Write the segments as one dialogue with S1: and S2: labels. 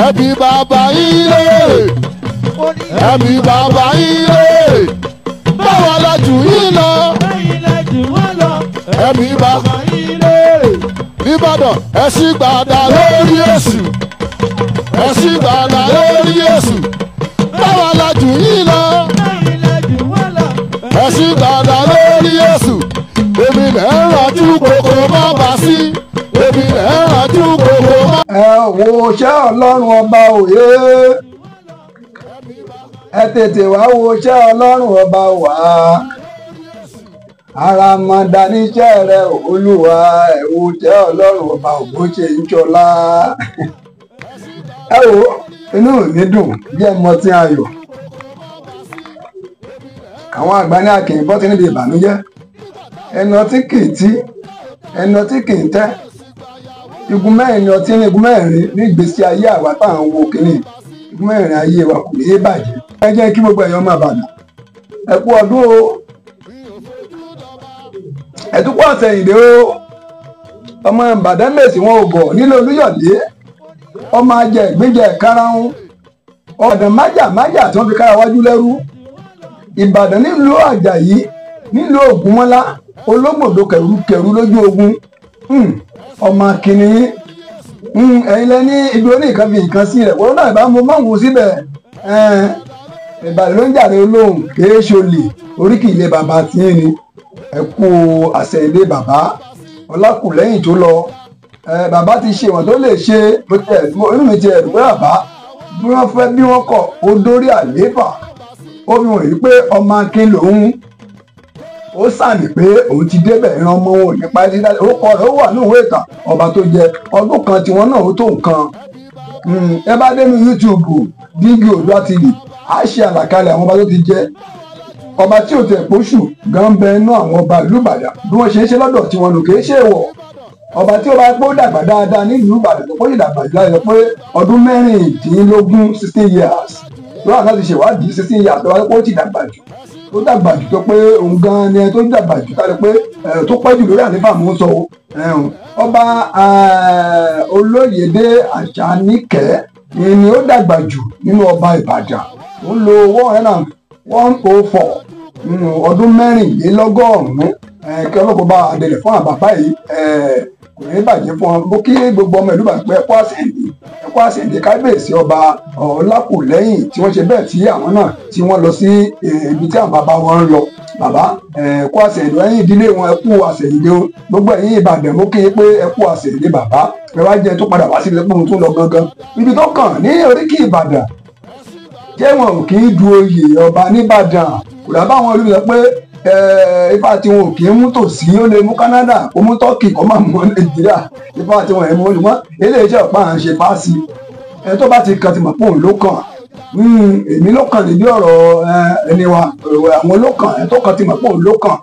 S1: ẹbí bàbá ilé ẹbí bàbá ilé báwa la jù yín lọ ẹbí bàbá ilé nìbàdàn ẹ̀sìn gbàdá lórí èṣù ẹ̀sìn gbàdá lórí èṣù báwa la jù yín lọ ẹ̀sìn gbàdá lórí èṣù èmi lẹ́ ń ràjú kòkó má bà sí èmi lẹ́ ń ràjú kòkó má.
S2: ẹ wo iṣẹ́ ọlọ́run ọba òye ẹ tètè wá wo iṣẹ́ ọlọ́run ọba wá àràmọ̀dà níṣẹ́ rẹ olúwa ẹ wo iṣẹ́ ọlọ́run ọba ògbó ṣe ń ṣọlá ẹ wo inú mi dùn jẹ́ mọtí ayọ̀ àwọn àgbà ní akìyìn bọ́ ti níbi ìbànújẹ́ ẹnu ọtí kì í tí ẹnu ọtí kì í tẹ́ igun mẹ́rin ni ọtí ní igun mẹ́rin ní ìgbésí ayé àwa tá à ń wo kínní igun mẹ́rin ayé wa kò ní í bàjẹ́ ẹ jẹ́ kí gbogbo ẹ̀yọ́ máa bàdàn ẹ kú ọdún o ẹ tún kú àsẹ̀yìndé o ọmọ Ìbàdàn mèsì wọn ò bọ̀ nílé Olúyọ̀lé ọmọ ajẹ ìgbéjẹ karahun ọ̀dàn májà tí wọ́n fi kára wájú lẹ́rú Ìbàdàn nílùú Àjàyí nílùú Ògúnmọ́lá ológbòdo kẹrù lójú ogun ọmọ kìnìún ẹ̀yin lẹ ní ibi oníkan fi nǹkan sí rẹ̀ wọ́n náà bá mo máa ń wò síbẹ̀ Ìbàdàn ló ń jàre olóhùn kìí ṣolè oríkì ilé bàbá tí ń ni ẹ kú àsẹ̀yìndé bàbá Ọlákùlẹ́yìn tó lọ bàbá ti ṣe wọn tó lè ṣe inú mi ti ẹ̀rù pé bàbá bí wọ́n fẹ́ bí wọ́n kọ̀ ó dórí àlééfà ó fi hàn yí pé ọmọ akin lòun ó sàmì pé òun ti débẹ̀ ìran ọmọ wọn nípa ẹtí dáadáa ó kọ rẹ̀ ó wà ní ìwé ìtàn ọba tó jẹ ọdún kan tiwọn náà ó tó nǹkan ẹ bá dénú YouTube Dígí Oòduà TV á ṣe àlàkalẹ̀ àwọn ọba tó ti jẹ ọba tí ò tẹ̀ pósù gan bẹ inú àwọn ọba ìlú Ìbàdàn bí wọ́n ṣe ń ṣe lọ́dọ̀ tiwọn nù kì í ṣe èèwọ̀ ọba tí ó bá pé ó dàgbà dáadáa nílùú Ìbàdàn tó pé ìdàgbà jù láti sọ pé ọdún mẹ́rìndínlógún 16 years lọ́wọ́ láti ṣèwádìí 16 years tó wá pé ó ti dàgbà jù tó dàgbà jù tó pé òun gan ni tó dàgbà jù tá a lè pé tó pẹ́ jù lórí àlefa mú sọ ọba Olóyèdé Àṣàníkẹ́ ni ó dàgbà jù nínú ọba Ìbàdàn ó lo 104 ọdún mẹ́rìnlélọ́gọ́rùn-ún kí ọlọ́pàá bá adẹ̀lẹ̀ fún àbàbá yìí kò ní bàjẹ́ fún wọn bó kí gbogbo ọmọ ìlú bàjẹ́ pé ẹ̀kọ́ àsẹ̀ǹdè kábíyèsí ọba Ọlákùlẹ́yìn tí wọ́n ṣe bẹ́ẹ̀ tí àwọn náà tí wọ́n lọ sí ibi tí àwọn bàbá wọn ń lọ bàbá ẹ̀kọ́ àsẹ̀ǹdè ẹ̀yìn ìdílé wọn ẹ̀kú àsẹ̀ǹdè gbogbo ẹ̀yìn Ìbàdàn mú kí pé ẹ̀kú àsẹ̀ǹdè bàbá ẹ wá jẹ́ tó padà wá sí ilé pé òun tún lọ gangan ibi tó kàn ní oríkì Ìbàdàn jẹ́ wọn kì í du oyè ọba nìbàdàn kò dà báwọn olùdó pé ifá tí wọn ò kì í mú tòsí ó lè mú Canada kó mú Turkey kó má mú Nàìjíríà ifá tí wọn ẹ̀ mú olùmọ́ eléyìí jẹ́ ọ̀pá à ń ṣe fáàsì ẹ tó bá ti kàn ti mọ̀ pé òun ló kàn èmi ló kàn níbi ọ̀rọ̀ ẹni wa àwọn ló kàn ẹ tó kàn ti mọ̀ pé òun ló kàn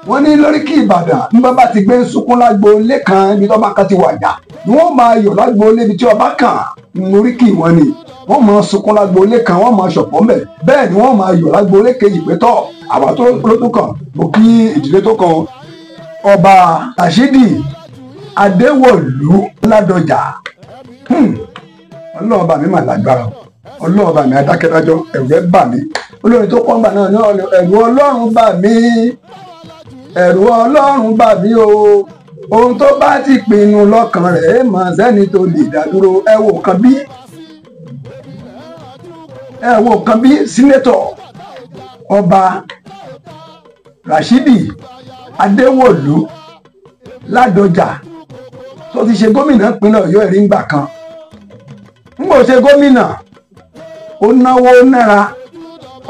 S2: wọ́n ní lóríkì Ìbàdàn ní bàbá ti gbé sunkún lágbo ilé kan ibi tó bá kan ti wàjà ni wọ́n máa yọ̀ lágbo ilé ibi tí ọba kàn lóríkì wọn ni wọ́n máa sunkún lágbo ilé kan wọ́n máa ṣọ̀pọ̀ mẹ́ bẹ́ẹ̀ ni wọ́n máa yọ̀ lágbo ilé kejì pé tọ́ àwa tó ló kàn mo kí ìdílé tó kàn ọba Ràṣídì Adéwọ̀lú Ládọjà ọlọ́ọ̀bà mi mà lágbára ọlọ́ọ̀bà mi adákẹ́dájọ́ ẹ̀rù ẹ̀ bà mí olórin tó kọ́ńgbà náà ní ẹ̀rù Ọlọ́run bà mí ẹ̀rù Ọlọ́run bà mí o ohun tó bá ti pinnu lọ́kàn rẹ̀ mọ̀ sẹ́ni tó lè dá dúró ẹ wò kan bí sínétọ̀ ọba Ràṣídì Adéwọ̀lú Ládọjà tó ti ṣe gómìnà ìpínlẹ̀ Ọ̀yọ́ ẹ̀rí ńgbà kan ń bò ṣe gómìnà ó náwó náírà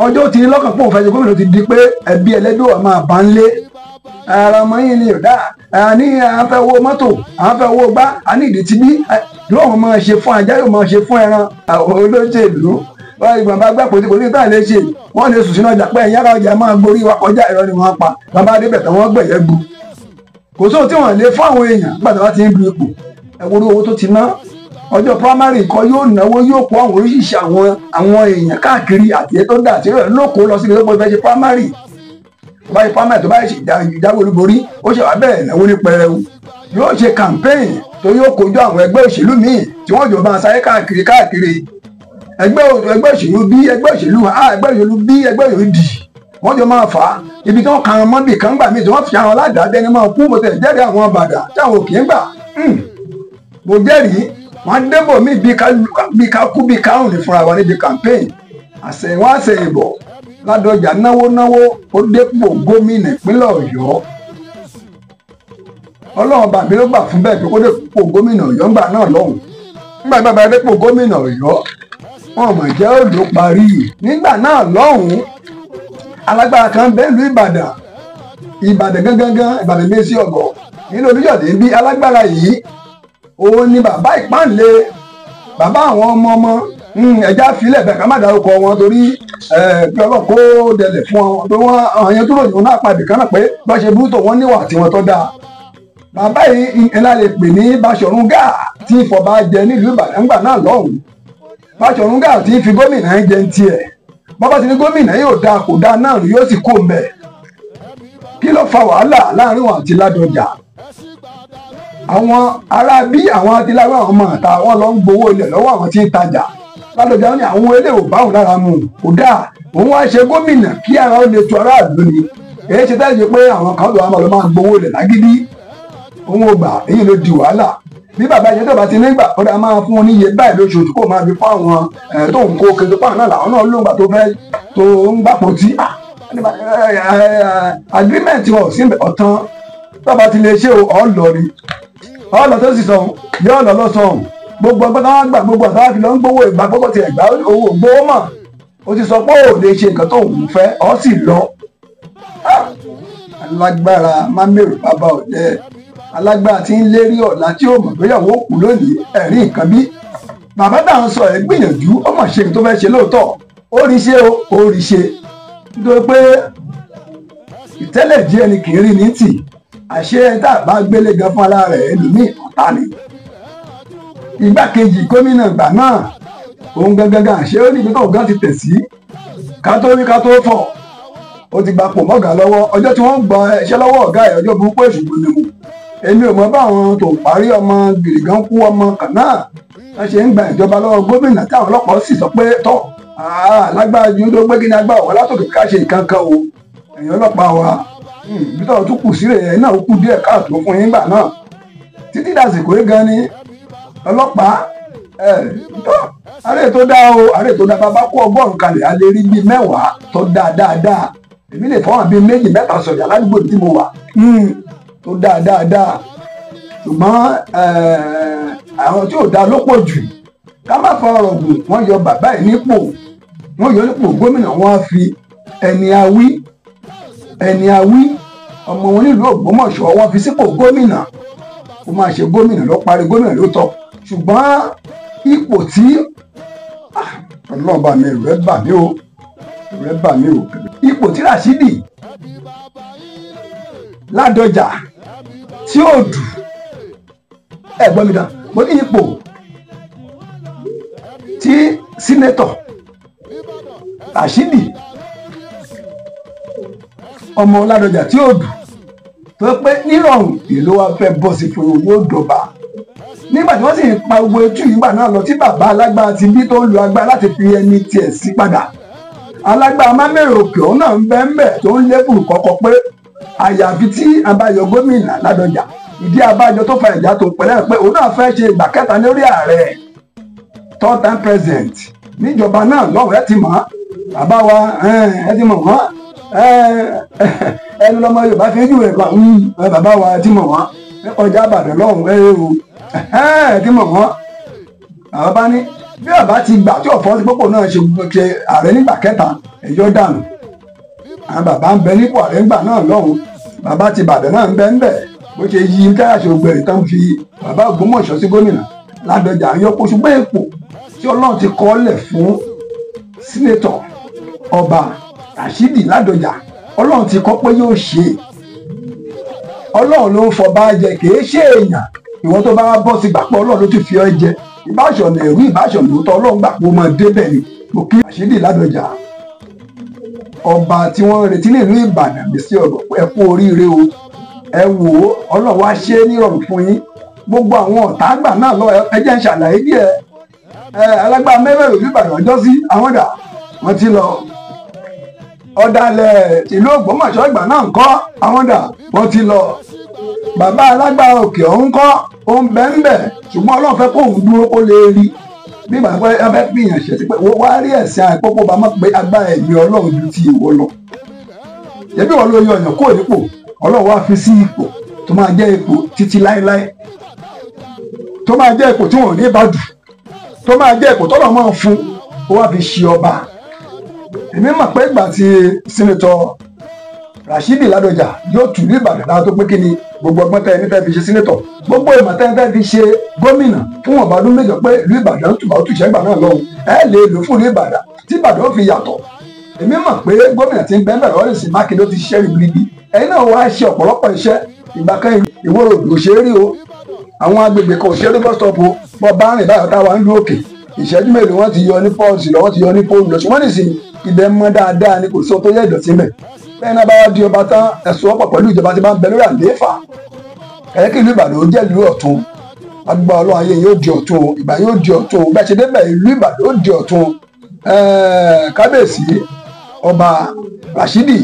S2: ọjọ́ tí ní lọ́kàn pé òun fẹ́ ṣe gómìnà ti di pé ẹbí ẹlẹ́dọ̀ wà máa bá ń lé ara ọmọ yìí ni ọ̀dà àní àfẹ́ owó mọ́tò àfẹ́ owó gbá àní ìdí tí bí yóò máa ṣe fún ajá yóò máa ṣe fún ẹran àwọn olóṣèlú wọ́n ìgbà bá gbà kò sí táà lè ṣe wọ́n lè sùn sínú ọjà pé ẹ̀yìn ara ọjà máa gborí wa kọjá ìrọ́ ni wọ́n pa bàbá adébẹ̀tẹ̀ wọ́n gbẹ̀yẹ́ gbu kò sóhun tí wọ́n lè fún àwọn èèyàn gbàdá wá ti ń du ipò ẹ̀wòrú owó tó ti ná ọjọ́ primary kan yóò náwó yóò kó àwọn oríṣiríṣi àwọn èèyàn káàkiri àti ètò dà tí rẹ̀ lóko lọ sí ibi tó pọ̀ fẹ́ ṣe primary tó bá ṣe primary tó bá ṣe ìjáwé olúborí ó ṣe wá bẹ́ẹ̀ náwó ní pẹrẹu yóò ṣe campaign tó yóò kojú àwọn ẹgbẹ́ òṣèlú míì tí wọ́n jọ máa sáré káàkiri ẹgbẹ́ òṣèlú bí ẹgbẹ́ òṣèlú a ẹgbẹ́ òṣèlú bí ẹgbẹ́ òṣèlú dì wọ́n jọ máa fà á ibi tí wọ́n kan ọmọ bì kan gbà mí tí wọ́n fi àwọn aládàáni máa kú mo tẹ̀ jẹ́rìí àwọn bàdà tí àwọn òkè ń gbà mo jẹ́rìí wọ́n débò mí bí ká kú bí káwọn ní fúnra wa níbi campaign àṣẹ̀wọ́n àṣẹ̀yìnbọ̀ Ládọjà náwó ó dépò gómìnà ìpínlẹ̀ Ọ̀yọ́ Ọlọ́run bàbí ló gbà fún bẹ́ẹ̀ pé kó dépò gómìnà Ọ̀yọ́ ńgbà náà lọ́hùn nígbà bàbá dépò gómìnà Ọ̀yọ́ wọn mọ̀ jẹ́ òdò parí nígbà náà lọ́hùn alágbára kan bẹ́ẹ̀ lu Ìbàdàn gangan Ìbàdàn Mẹ́sì Ọ̀gọ̀ nínú Olúyọ̀dé bí alágbára yìí òun ni bàbá ìpáǹlé bàbá àwọn ọmọ ẹja filẹ̀ bẹ́ẹ̀ ká má dárúkọ wọn torí bí ọlọ́run kó dẹlẹ̀ fún wọn pé wọ́n àwọn yẹn tó ròyìn náà pàdé kan náà pé bá ṣe burúkú wọn níwà tiwọn tó dáa bàbá yìí ńlá lè pè ní Báṣọ̀run Gáà tí ìfọ̀bà jẹ nílùú Ìbàdàn ńgbà náà lọ́hùn Báṣọ̀run Gáà tí fi gómìnà ń jẹ tiẹ̀ bàbá ti ní gómìnà yóò dáa kò dáa náà yóò sì kó mbẹ kí ló fa wàhálà láàrin wọn àti Ládọjà àwọn ará bí àwọn atiláwọ àwọn ọmọ àta wọn lọ ń gbowó ilẹ̀ lọ́wọ́ àwọn tí ń tajà Ládọjà ní àwọn eléwò báwọn lára mu kò dáa òun wá ṣe gómìnà kí ara ó lè tu aráàlú ni èyí ṣe tẹ́lẹ̀ pé àwọn kan lọ́wọ́ máa gbowó ilẹ̀ lágídí òun ò gbà èyí ló di wàhálà bí bàbá ìjẹ́ tó bá ti nígbà ó dáa máa fún un níye báyìí lóṣooṣù kó máa fi fún àwọn tó ń kó kejì fáwọn náà làwọn náà lóńgbà tó fẹ́ tó ń gbàpò tí agreement wọn ò sí ọ̀tán tó bá ti lè ṣe ọ̀lọ́ tó sì sọ yóò lọ lọ́sàn-án gbogbo ọgbọ́n táwọn gbà gbogbo àtàwọn fi lọ ń gbowó ìgbà gbogbo ti ẹ̀gbá owó gbowó mọ̀ ó ti sọ pé ò lè ṣe nǹkan tó ń fẹ́ ọ sì lọ. Alágbára mámẹ́rù bàbá ọ̀dẹ́ alágbára tí ń lérí ọ̀la tí ó mọ̀ gbéyàwó kù lónìí ẹ̀rí nǹkan bí bàbá táwọn sọ ẹ̀ gbìyànjú ọmọ ṣe tó fẹ́ ṣe lóòótọ́ ó rí ṣe nítorí pé ìtẹ́lẹ̀ díẹ̀ ni kì í rí ní tì àṣẹ tá a bá gbélé gan fún ara rẹ̀ ẹlòmíì ọ̀tá ni igbákejì gómìnà ìgbà náà òun gangan àṣẹ ó níbi tó gan ti tẹ̀ sí ká tó rí ká tó fọ̀ ó ti gba pò mọ́gà lọ́wọ́ ọjọ́ tí wọ́n gba iṣẹ́ lọ́wọ́ ọ̀gá ẹ̀ ọjọ́ burúkú èṣù gbòmìnira èmi ò mọ báwọn tó parí ọmọ gìrìgàn kú ọmọ kan náà wọ́n ṣe ń gba ìjọba lọ́wọ́ gómìnà táwọn ọlọ́pàá sì sọ pé tọ́ lágbára ju tó gbé kí ni agbára wà látòkè ká ṣe nǹkan kan o ẹ̀yin ọlọ́pàá wa bí tọ́wọ́ tún kù sílẹ̀ ẹ̀ náà ó kù díẹ̀ káàtó fún yín gbà náà títí dàsìkò yìí gan ni ọlọ́pàá àárẹ̀ tó dá o àárẹ̀ tó dá bàbá kó ọgọ́rùn-ún kalẹ̀ a lè rí bíi mẹ́wàá tó dáa dáadáa èmi lè fọwọ́n bíi méjì mẹ́ta sọ̀jà ládùúgbò tí mo wà tó dáa dáadáa ṣùgbọ́n àwọn tí ò dáa ló pọ̀ jù ká má fọ ọ̀rọ̀ gùn wọ́n yọ bàbá ẹ̀ nípò wọ́n yọ nípò gómìnà wọn á fi ẹni awí ọmọ wọn nílùú Ògbómọ̀ṣọ́ wọn fi sípò gómìnà ó máa ṣe gómìnà ló parí gómìnà ló tọ́ ṣùgbọ́n ipò tí ọlọ́ọ̀bà mi rẹ̀ bà mí o ipò tí Ràṣídì Ládọjà tí ó dù ẹ̀gbọ́n mi dán mo ní ipò tí sínétọ̀ Ràṣídì ọmọ Ládọjà tí ó dù tó pé nírọ̀rùn èlò wa fẹ́ bọ́ sí fún owó dọ̀bà nígbà tí wọ́n sì ń pa gbogbo etí ìgbà náà lọ tí bàbá alágbára ti bí tó ń lo agbára láti fi ẹni tiẹ̀ sí padà alágbára mámẹ́rẹ̀ òkè òun náà ń bẹ́ tó ń lébùrù kọ́kọ́ pé àyàfi tí abáyọ gómìnà Ládọjà ìdí abájọ tó fa ìjà tó pẹ̀lẹ́ pé òun náà fẹ́ ṣe ìgbà kẹta lórí ààrẹ third time president níjọba náà lọ́wọ́ ẹ ti mọ̀ bàbá wa ẹ ti mọ̀ wọ́n ẹnu lọmọ Yorùbá fi jù rẹ pa bàbá wa ẹ ti mọ̀ wọ́n ọjà Ìbàdàn lọ́hùn ẹ ti mọ̀ wọ́n àwọn bá ní bí bàbá ti gbà tí ọ̀fọ́ sípòpò náà ṣe ààrẹ nígbà kẹta ẹ̀yọ́ dànù àwọn bàbá ń bẹ nípò ààrẹ ńgbà náà lọ́hùn bàbá ti Ìbàdàn náà ń bẹ ńbẹ bó ṣe yí káyàṣe ògbẹ̀rì tán fi bàbá Ògbómọ̀ṣọ́ sí gómìnà Ládọjà ń yọpọ̀ ṣùgbọ́n èpò tí Ọlọ́run ti kọ́ lẹ̀ fún sínétọ̀ ọba Ràṣídì Ládọjà Ọlọ́run ti kọ́ pé yóò ṣe Ọlọ́run ló ń fọba jẹ kìí ṣe èèyàn ìwọ́n tó bá wá bọ́ sí gbàpọ̀ Ọlọ́run ló ti fi ọ jẹ ìbáṣọ̀nà ẹ̀rú ìbáṣọ̀nà òótọ́ Ọlọ́run gbà pé ó máa débẹ̀ ni mo kí Ràṣídì Ládọjà ọba tí wọ́n ń retí nílùú Ìbàdàn Mẹ́sì Ọ̀gọ̀ ẹ kú oríire o ẹ wò ó Ọlọ́run wá ṣe é nírọ̀rùn fún yín gbogbo àwọn ọ̀tá àgbà náà lọ ẹjẹ́ ń ṣàlàyé díẹ̀ alágbára mẹ́fẹ̀ẹ́ òbí Ìbàdàn ọjọ́ sí àwọn dà wọ́n ti lọ ọ̀dàlẹ̀ ìlú Ògbómọ̀ṣọ́ ìgbà náà ń kọ́ àwọn dà wọ́n ti lọ bàbá alágbára òkè ọ̀hún kọ́ ó ń bẹ́ńbẹ́ ṣùgbọ́n Ọlọ́run fẹ́ kóun dúró kó lè rí bí bàbá ẹ fẹ́ gbìyànjú ṣe ti pé wá rí ẹ̀sìn àìpọ́pọ́ bá mọ̀ pé agbára ẹ̀mí Ọlọ́run ju ti ìwọ lọ ẹbí wọn ló yọ ọ̀yàn kúrò nípò Ọlọ́run wá fi sí ipò tó máa jẹ́ ipò títí láéláé tó máa jẹ́ ipò tí wọn ò ní bá dù tó máa jẹ́ ipò tọ́lọ̀ máa fún ó wá fi ṣe ọba èmi mọ̀ pé ìgbà tí sínítọ̀ Rashidi Ládọjà yóò tù ní Ìbàdàn láwọn tó pé kí ni gbogbo ọgbọ́n tẹ́ ẹni fẹ́ fi ṣe sínítọ̀ gbogbo ìmọ̀ tẹ́ ẹni fẹ́ fi ṣe gómìnà fún ọba ọdún méjọ pé ìlú Ìbàdàn tùbà ó tùṣẹ́ ìgbà náà lọ́hùn ẹ lè lò fún ìlú Ìbàdàn tí Ìbàdàn fi yàtọ̀ èmi mọ̀ pé gómìnà tí ń bẹ́ẹ̀ bẹ̀rẹ̀ wọ́n lè sì Mákindé ó ti ṣiṣẹ́ ribiribi ẹ̀yin náà wá ṣe ọ̀pọ̀lọpọ̀ iṣẹ́ ìgbà kan Ìwó Road ò ṣe é rí o àwọn agbègbè kan ò ṣe é rí bus stop o bọ́ bá rìn báyọ̀ táwa ń lu òkè ìṣẹ́jú mélòó wọ́n ti yọ ní pọ́ọ̀sì lọ wọ́n ti yọ ní pọ́ọ̀lù lọ ṣùgbọ́n nìsín ibẹ̀ mọ́ dáadáa ni kò sọ tó yẹ ìdọ̀tí mẹ́ bẹ́ẹ̀ náà bá wá di ọba tán ẹ̀sùn ọ̀pọ̀ pẹ̀lú ìjọba tí bá ń bẹ lórí àlééfà ẹ̀yẹ́ kí ìlú Ìbàdàn ó jẹ́ ìlú ọ̀tún agbá Ọlọ́run ayé yóò di ọ̀tún ìgbà yóò di ọ̀tún bẹ́ẹ̀ ṣe débẹ̀ ìlú Ìbàdàn ó di ọ̀tún kábíyèsí ọba Rashidi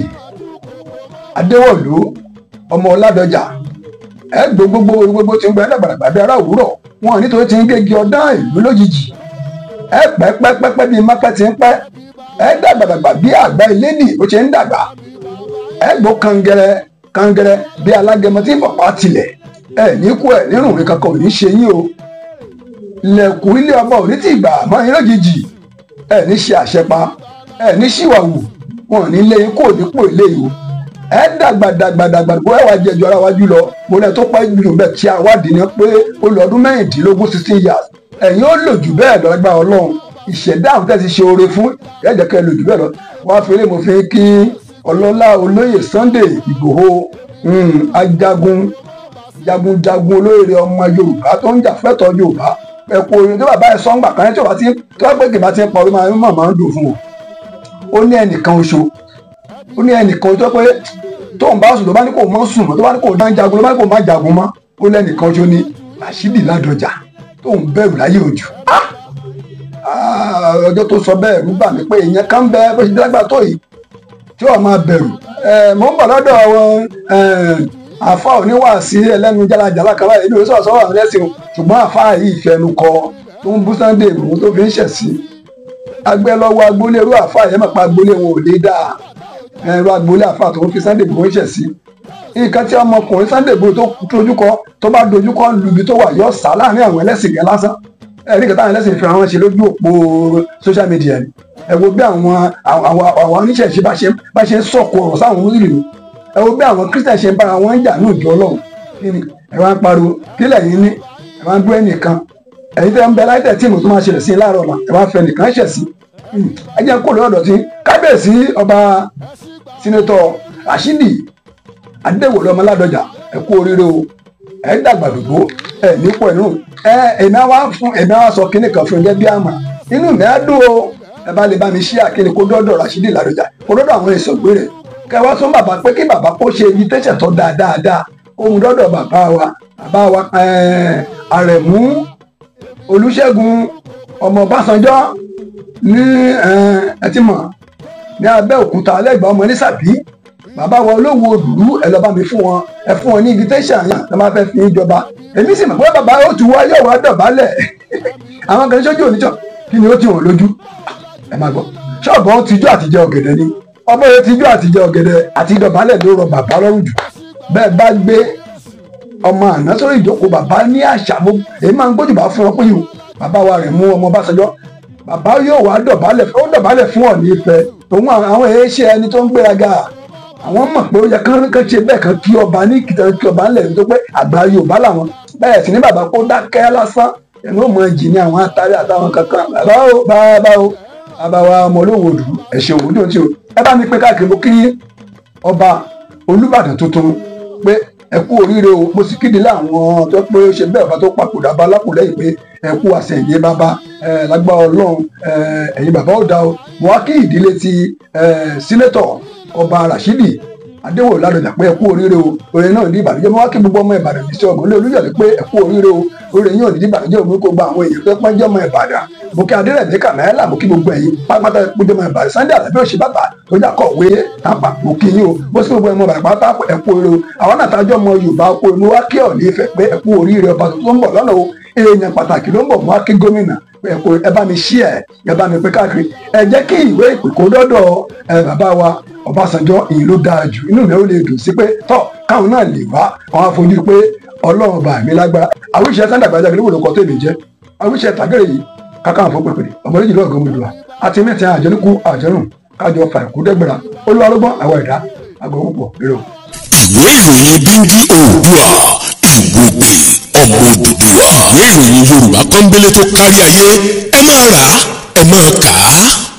S2: Adéwọ̀lú ọmọ Ládọjà ẹ gbogbo tí ń gbẹ dàgbàdàgbà bí ará òwúrọ̀ wọn nítorí tí ń gégi ọdán ìlú lójijì ẹ pẹ́pẹ́pẹ́ bíi mápẹ́ ti ń pẹ́ ẹ dàgbàdàgbà bí àgbà ìlédì ó ṣe ń dàgbà ẹ gbó kangẹrẹ bí alágẹmọ tí pàpà tilẹ̀ ẹ níkú ẹ nínú òwe kankan ò ní ṣe yín o ilẹ̀kùn ilé ọba ò ní tí ìgbà mọ́ yín lójijì ẹ ní ṣe àṣẹpa ẹ ní ṣìwàwù wọn ò ní lé yín kó nípò ilé yìí o ẹ dàgbàdàgbàdàgbà bó ẹ wá jẹjọ ara wájú lọ mo lẹ tó pẹ́ jù bẹ́ẹ̀ tí a wádìí ni pé ó lọ ọdún mẹ́rìndínlógún 16 years ẹ̀yin ó lò jù bẹ́ẹ̀ lọ́gbà Ọlọ́run ìṣẹ̀dá àwọn tẹ́sí ṣe oore fún ẹ̀jẹ̀ kẹ́ lò jù bẹ́ẹ̀ lọ wọ́n fi eré mo fi kí ọlọ́lá olóyè Sunday Ìgbòho jagunjagun olóyè ọmọ Yorùbá tó ń jà fẹ́tọ̀ Yorùbá ẹ̀kọ́ orin tó bàbá ẹ̀ sọ́ngbà kan tí wọ́n pé kìbá ti ń pa orí máa ń dùn fún wọn ó ní ẹnìkan oṣù tó pé tóun bá sùn tó bá ní kò mọ́ sùn mọ́ tó bá ní kò máa jagun tó bá ní kò máa jagun mọ́ ó lẹ́nìkan oṣù ní Rashidi Ládọjà tóun bẹ̀rù láyé òjò ọjọ́ tó sọ bẹ́ẹ̀ rú bà mí pé èèyàn kan bẹ bó ṣe dágbà tó yìí tí wọ́n máa bẹ̀rù mò ń bọ̀ lọ́dọ̀ àwọn àfa oníwàásí ẹlẹ́nu jálajàlá kan báyìí lórí sọ̀rọ̀ sọ̀rọ̀ lẹ́sìn ṣùgbọ́n àfa yìí fẹnu kọ tó ń bú Sunday Ìgbòho tó fi ń ṣẹ̀ sí agbẹ́lọ́wọ́ agboolé irú àfa yẹn mọ̀ pa agboolé wọn ò lè dáa ẹ̀rọ agboolé àfa tó ń fi Sunday Ìgbòho ń ṣẹ̀ sí nǹkan tí ọmọkùnrin Sunday Ìgbòho tó dojúkọ tó bá dojúkọ lubi tó wà yọ sá láàrin àwọn ẹlẹ́sìn gẹ̀ lásán ẹ̀rí kẹta àwọn ẹlẹ́sìn ìfihàn wọn ṣe lójú òpó social media ni ẹ wo bí àwọn oníṣẹ̀ṣe bá ṣe ń sọ̀kò ọ̀rọ̀ sáwọn mùsùlùmí ẹ wo bí àwọn Christian ṣe ń bára wọn ń jà ní ìjọ Ọlọ́run ẹ wá ń pariwo kílẹ̀ yín ní ẹ wá ń gbé ẹnìkan ẹ̀yin tẹ́ ń bẹ láìtẹ̀ tí mo tún máa ṣẹlẹ̀ sí láàárọ̀ ọ̀la ẹ wá fẹ́ nìkan ṣẹ̀ sí ẹ jẹ́ kó lọ́dọ̀ tí kábíyèsí ọba sínítọ̀ Rashidi Adéwọ̀lú ọmọ Ládọjà ẹ kú oríire o ẹ dàgbà dùgbò ẹ nípò ẹnu èmi àwa sọ kíní kan fún ẹgbẹ́ bí àmà inú mi á dùn o ẹ bá lè bá mi ṣí àkíní kó dọ́dọ̀ Rashidi Ládọjà kó dọ́dọ̀ àwọn ìsọ̀gbé rẹ̀ kẹ wá sún bàbá pé kí bàbá kó ṣe ibi tẹ̀sẹ̀ tó dáadáa ohun dọ́dọ̀ bàbá wa Àrẹ̀mú Olúṣẹ́gun ọmọ Ọbásanjọ́ ní ẹtí mọ̀ ní Abẹ́òkúta Lẹ́gbàá ọmọ Lísàbí bàbá wa Olówó Òdùrú ẹ lọ bá mi fún wọn ní invitation yẹn tó máa fẹ́ fi jọba èmi sì mọ̀ pé bàbá ó ti wá yóò wá dọ̀bálẹ̀ àwọn kan ṣojú oníjọ́ kí ni ó ti hàn lójú ẹ máa gbọ́ ṣọ́ọ̀bù wọn tijú àtijọ́ ọ̀gẹ̀dẹ̀ ni ọmọ yẹn tijú àtijọ́ ọ̀gẹ̀dẹ̀ àti ìdọ̀bálẹ̀ ló rọ bàbá lọ́rùn jù bẹ́ẹ̀ bá gbé ọmọ àná sórí ìjókòó bàbá ní àṣà èyí máa ń gbójú bá fún ọ pé yìí bàbá wa rẹ̀ mú ọmọ Ọbásanjọ́ bàbá yóò wá dọ̀bálẹ̀ fún Ọọ̀ni Ifẹ̀ òun àwọn èyí ṣe ẹni tó ń gbéraga àwọn mọ̀ pé ó yẹ kán ṣe bẹ́ẹ̀ kan kí ọba ní ìkìtàn kí ọba ńlẹ̀ tó pé àgbà Yorùbá làwọn bẹ́ẹ̀ sì ní bàbá kó dákẹ́ lásán ẹnu ò mọ jì ní àwọn atari àtàwọn kankan bàbá wa ọmọ Olówó Òdùrú ẹ̀ṣẹ̀ òwúdò tí o ẹ bá mi pé káàkiri mo kí ọba Olúbàdàn tuntun pé ẹ kú oríire o mo sì kéde láwọn tó pé ó ṣe bẹ́ẹ̀ ọba tó papòdà bá lápòlẹ́yìn pé ẹ kú àṣẹyìn bàbá lágbá Ọlọ́run ẹ̀yin bàbá ó dá o mo wá kí ìdílé ti sínétọ̀ ọba Rashidi Adéwòye Ládọjà pé ẹ kú oríire o orin náà ní ìbànújẹ́ mọ́ wá kí gbogbo ọmọ Ìbàdàn ní sí ọmọ ilé Olúyọ̀lé pé ẹ kú oríire o orin yóò ní ìbànújẹ́ òun kó gba àwọn èèyàn tó pọ́njẹ́ ọmọ Ìbàdàn mo kí Adérẹ̀mí Kàmáyálà mo kí gbogbo ẹ̀yin pátápátá péjọ ọmọ Ìbàdàn Sunday Àlàbí Òṣìbàtà tó jà kọ̀wé tápà mo kí yín o bó sì gbogbo ọmọ Ìbàdàn pátá ẹ kú oríire o àwọn àtàjọ ọmọ Yorùbá kó inú wá kí Ọọ̀ni Ifẹ̀ pé ẹ kú oríire ọba tó ń bọ̀ lọ́nà o èèyàn pàtàkì ló ń bọ̀ mọ́ kí gómìnà ẹ bá mi ṣí ẹ bá mi pé káàkiri ẹ jẹ́ kí ìwé ìpè kó dọ́dọ̀ bàbá wa Ọbásanjọ́ èyí ló dáa jù inú mi ó lè dùn sí pé tọ́ káwọn náà lè wá àwọn afojú pé Ọlọ́run bá mi lágbára àwíṣẹ Sunday Àgbàlá Jàgẹ̀lẹ̀ wò ló kọ́ tèmi jẹ́ àwíṣẹ tàgẹ́rẹ́ yìí káká àwọn fún pèpèrè ọmọ méjì lọ́ọ̀gán Odùduwà àti mẹ́tẹ̀ àjẹnukú àjẹrùn kájọ fà ìkú dẹ́gbẹ̀rà olúwarúgbọ́n àwọn ẹ̀dá àgọ́ púpọ̀ rírò.
S3: ìwé ìròyìn Bíńgí Oòduà ìwògbè ọmọ Odùduwà ìwé ìròyìn Yorùbá pọ́nbélé tó kárí ayé ẹ máa rà ẹ máa kà á.